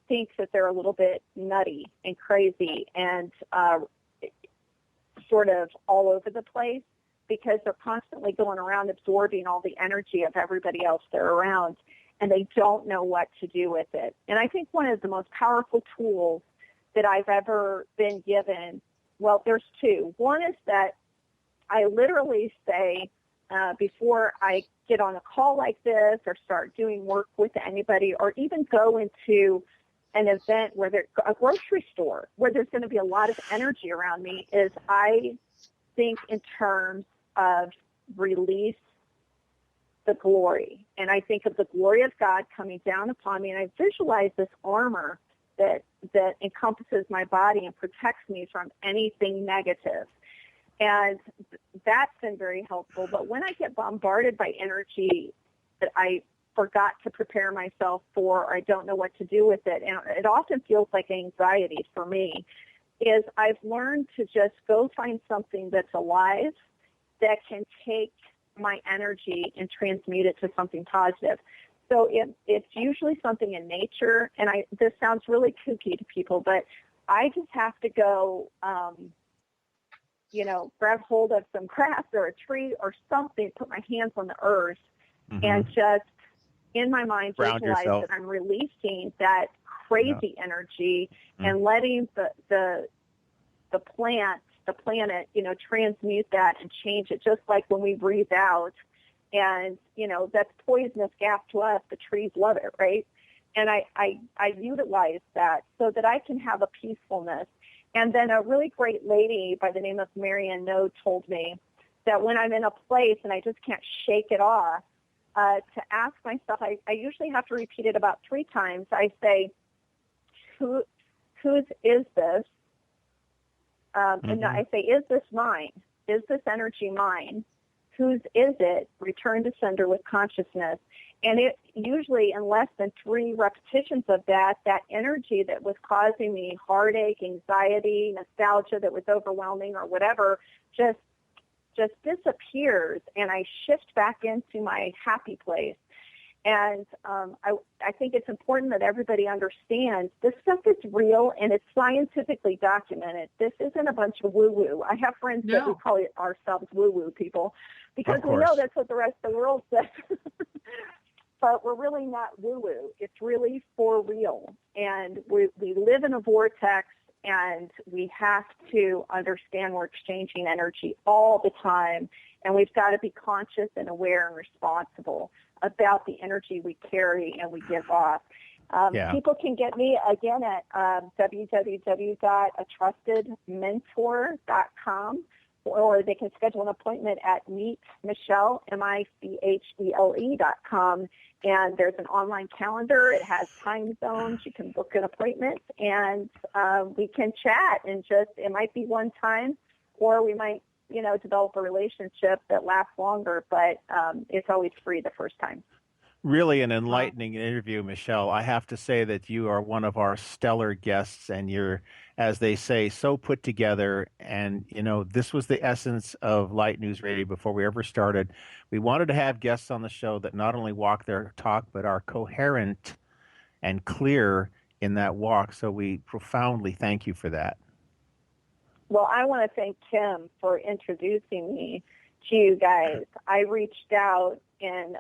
think that they're a little bit nutty and crazy and sort of all over the place because they're constantly going around absorbing all the energy of everybody else they're around, and they don't know what to do with it. And I think one of the most powerful tools that I've ever been given, well, there's two. One is that I literally say, before I get on a call like this or start doing work with anybody or even go into an event a grocery store where there's going to be a lot of energy around me, is I think in terms of release the glory. And I think of the glory of God coming down upon me, and I visualize this armor that encompasses my body and protects me from anything negative. And that's been very helpful. But when I get bombarded by energy that I forgot to prepare myself for, or I don't know what to do with it, and it often feels like anxiety for me, is I've learned to just go find something that's alive that can take my energy and transmute it to something positive. So it's usually something in nature, and this sounds really kooky to people, but I just have to go, grab hold of some grass or a tree or something, put my hands on the earth, and just in my mind visualize that I'm releasing that crazy energy and letting the planet, transmute that and change it, just like when we breathe out. And, that's poisonous gas to us. The trees love it, right? And I utilize that so that I can have a peacefulness. And then a really great lady by the name of Marianne No told me that when I'm in a place and I just can't shake it off, to ask myself, I usually have to repeat it about 3 times. I say, whose is this? And I say, is this mine? Is this energy mine? Whose is it? Return to sender with consciousness. And it usually, in less than 3 repetitions of that energy that was causing me heartache, anxiety, nostalgia that was overwhelming or whatever, just disappears, and I shift back into my happy place. And I think it's important that everybody understands this stuff is real and it's scientifically documented. This isn't a bunch of woo-woo. I have friends that we call ourselves woo-woo people because we know that's what the rest of the world says. But we're really not woo-woo. It's really for real. And we live in a vortex, and we have to understand we're exchanging energy all the time, and we've got to be conscious and aware and responsible about the energy we carry and we give off. People can get me, again, at www.atrustedmentor.com, or they can schedule an appointment at meetmichele, MICHELE.com. And there's an online calendar. It has time zones. You can book an appointment, and we can chat. And it might be one time, or we might, develop a relationship that lasts longer. But it's always free the first time. Really an enlightening interview, Michele. I have to say that you are one of our stellar guests, and you're, as they say, so put together. And, this was the essence of Light News Radio before we ever started. We wanted to have guests on the show that not only walk their talk, but are coherent and clear in that walk. So we profoundly thank you for that. Well, I want to thank Kim for introducing me to you guys. I reached out in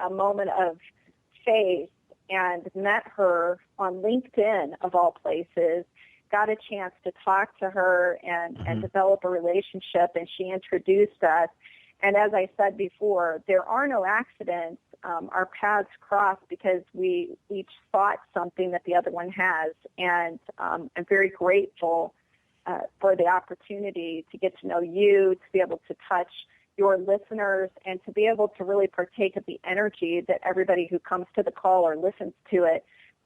a moment of faith and met her on LinkedIn, of all places, got a chance to talk to her and develop a relationship, and she introduced us. And as I said before, there are no accidents. Our paths cross because we each sought something that the other one has. And I'm very grateful for the opportunity to get to know you, to be able to touch your listeners, and to be able to really partake of the energy that everybody who comes to the call or listens to it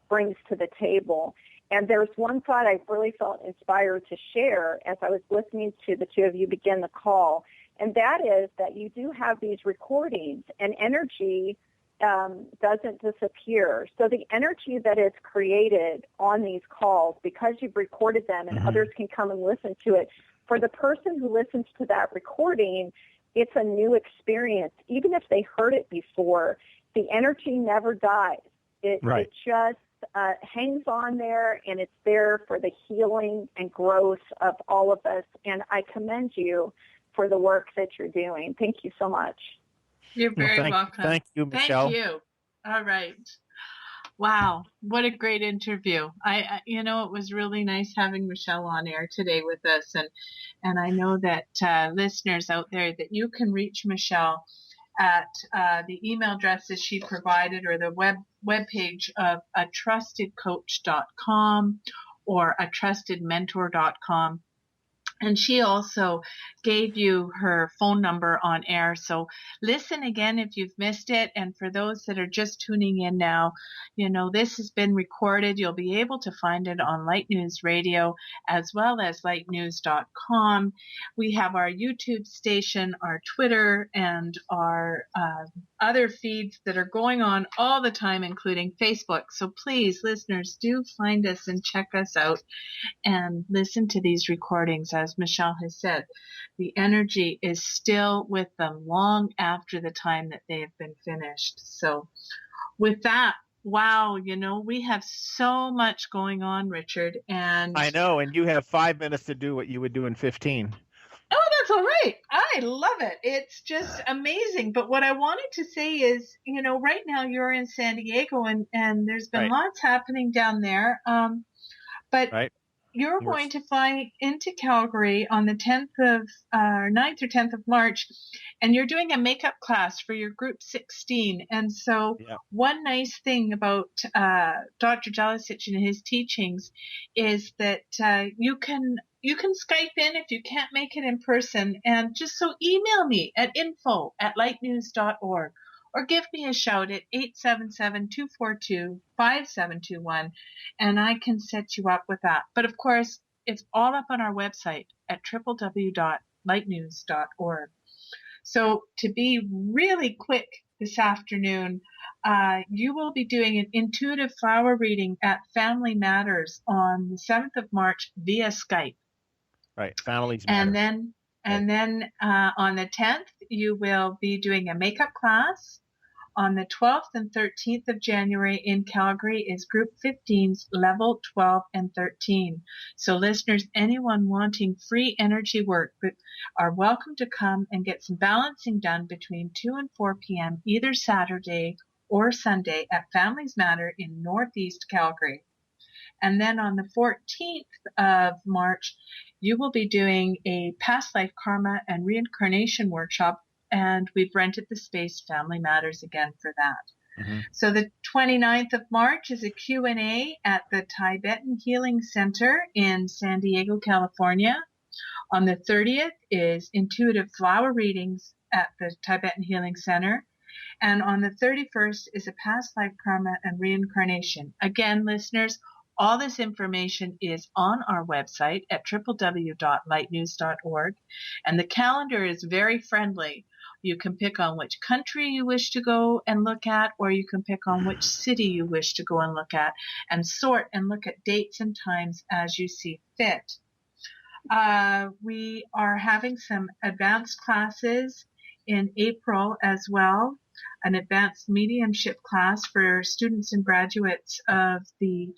brings to the table. And there's one thought I really felt inspired to share as I was listening to the two of you begin the call, and that is that you do have these recordings, and energy doesn't disappear. So the energy that is created on these calls, because you've recorded them and others can come and listen to it, for the person who listens to that recording, it's a new experience. Even if they heard it before, the energy never dies. It just hangs on there, and it's there for the healing and growth of all of us. And I commend you for the work that you're doing. Thank you so much. You're very welcome. Thank you, Michele. Thank you. All right. Wow, what a great interview. It was really nice having Michele on air today with us. And I know that listeners out there, that you can reach Michele at the email addresses she provided, or the web page of atrustedcoach.com or atrustedmentor.com. And she also gave you her phone number on air. So listen again if you've missed it. And for those that are just tuning in now, this has been recorded. You'll be able to find it on Light News Radio as well as lightnews.com. We have our YouTube station, our Twitter, and our other feeds that are going on all the time, including Facebook. So please, listeners, do find us and check us out and listen to these recordings. As Michele has said, the energy is still with them long after the time that they have been finished. So with that, Wow, we have so much going on, Richard, and I know, and you have 5 minutes to do what you would do in 15. oh, that's all right. I love it. It's just amazing. But what I wanted to say is, right now you're in San Diego and there's been Right. lots happening down there. But Right. you're going to fly into Calgary on the 9th or 10th of March, and you're doing a makeup class for your group 16. And so one nice thing about Dr. Jelacic and his teachings is that you can Skype in if you can't make it in person, and just so email me at info@lightnews.org. Or give me a shout at 877-242-5721, and I can set you up with that. But of course, it's all up on our website at www.lightnews.org. So to be really quick this afternoon, you will be doing an intuitive flower reading at Family Matters on the 7th of March via Skype. Right, Families Matter. And then on the 10th, you will be doing a makeup class. On the 12th and 13th of January in Calgary is Group 15's Level 12 and 13. So listeners, anyone wanting free energy work are welcome to come and get some balancing done between 2 and 4 p.m. either Saturday or Sunday at Families Matter in Northeast Calgary. And then on the 14th of March, you will be doing a past life karma and reincarnation workshop, and we've rented the space Family Matters again for that. Mm-hmm. So the 29th of March is a Q&A at the Tibetan Healing Center in San Diego, California. On the 30th is intuitive flower readings at the Tibetan Healing Center. And on the 31st is a past life karma and reincarnation. Again, listeners, all this information is on our website at www.lightnews.org. And the calendar is very friendly. You can pick on which country you wish to go and look at, or you can pick on which city you wish to go and look at, and sort and look at dates and times as you see fit. We are having some advanced classes in April as well, an advanced mediumship class for students and graduates of the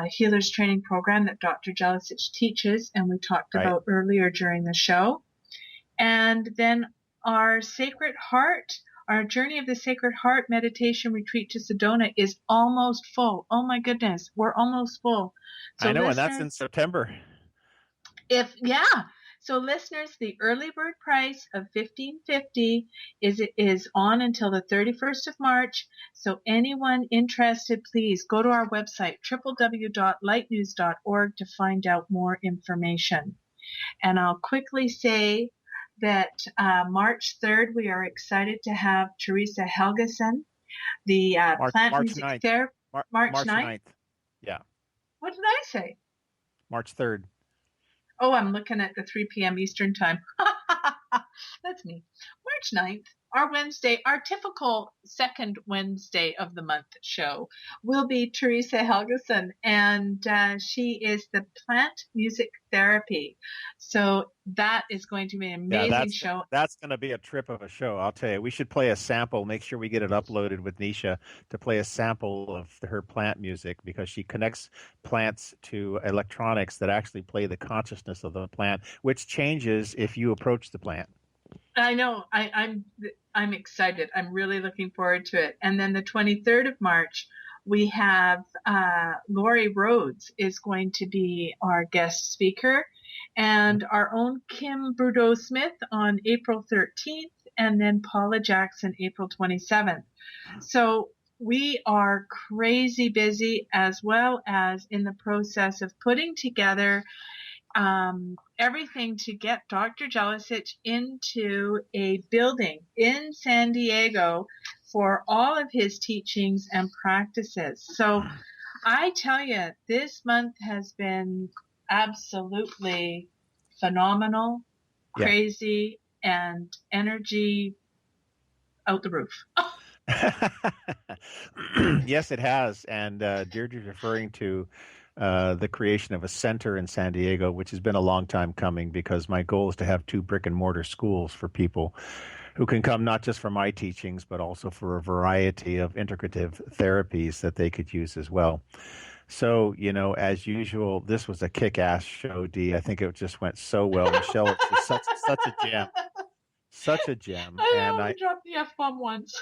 Healers Training Program that Dr. Jelacic teaches, and we talked about earlier during the show. And then our Sacred Heart, our Journey of the Sacred Heart meditation retreat to Sedona is almost full. Oh my goodness, we're almost full. So I know, and that's in September. So listeners, the early bird price of $15.50 is on until the 31st of March. So anyone interested, please go to our website, www.lightnews.org, to find out more information. And I'll quickly say that March 3rd, we are excited to have Teresa Helgeson, the plant music therapist. March 9th? Yeah. What did I say? March 3rd. Oh, I'm looking at the 3 p.m. Eastern time. That's me. March 9th, our Wednesday, our typical second Wednesday of the month show will be Teresa Helgeson, and she is the plant music therapy. So that is going to be an amazing show. That's going to be a trip of a show, I'll tell you. We should play a sample, make sure we get it uploaded with Nisha to play a sample of her plant music, because she connects plants to electronics that actually play the consciousness of the plant, which changes if you approach the plant. I know. I'm excited. I'm really looking forward to it. And then the 23rd of March, we have Lori Rhodes is going to be our guest speaker, and our own Kim Boudreau-Smith on April 13th, and then Paula Jackson April 27th. So we are crazy busy, as well as in the process of putting together everything to get Dr. Jelacic into a building in San Diego for all of his teachings and practices. So I tell you, this month has been absolutely phenomenal, crazy, and energy out the roof. Yes, it has. And Deirdre's referring to the creation of a center in San Diego, which has been a long time coming, because my goal is to have 2 brick and mortar schools for people who can come not just for my teachings, but also for a variety of integrative therapies that they could use as well. So, as usual, this was a kick-ass show, Dee. I think it just went so well. Michele, it's just such a gem. Such a gem. I only dropped the F-bomb once.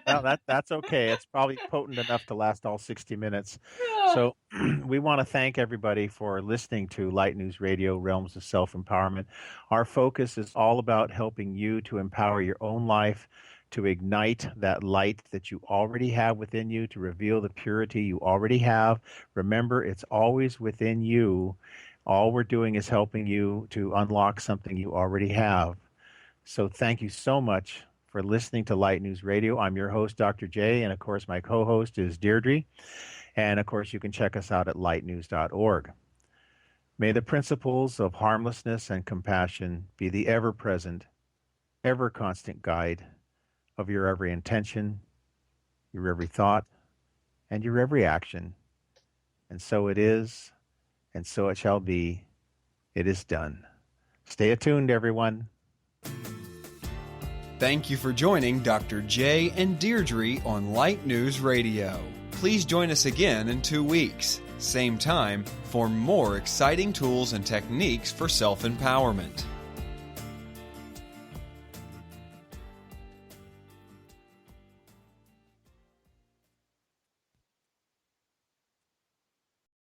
Well, that's okay. It's probably potent enough to last all 60 minutes. Yeah. So we want to thank everybody for listening to Light News Radio, Realms of Self-Empowerment. Our focus is all about helping you to empower your own life, to ignite that light that you already have within you, to reveal the purity you already have. Remember, it's always within you. All we're doing is helping you to unlock something you already have. So thank you so much for listening to Light News Radio. I'm your host, Dr. J, and of course my co-host is Deirdre. And of course you can check us out at lightnews.org. May the principles of harmlessness and compassion be the ever-present, ever-constant guide of your every intention, your every thought, and your every action. And so it is, and so it shall be. It is done. Stay attuned, everyone. Thank you for joining Dr. J and Deirdre on Light News Radio. Please join us again in 2 weeks, same time, for more exciting tools and techniques for self-empowerment.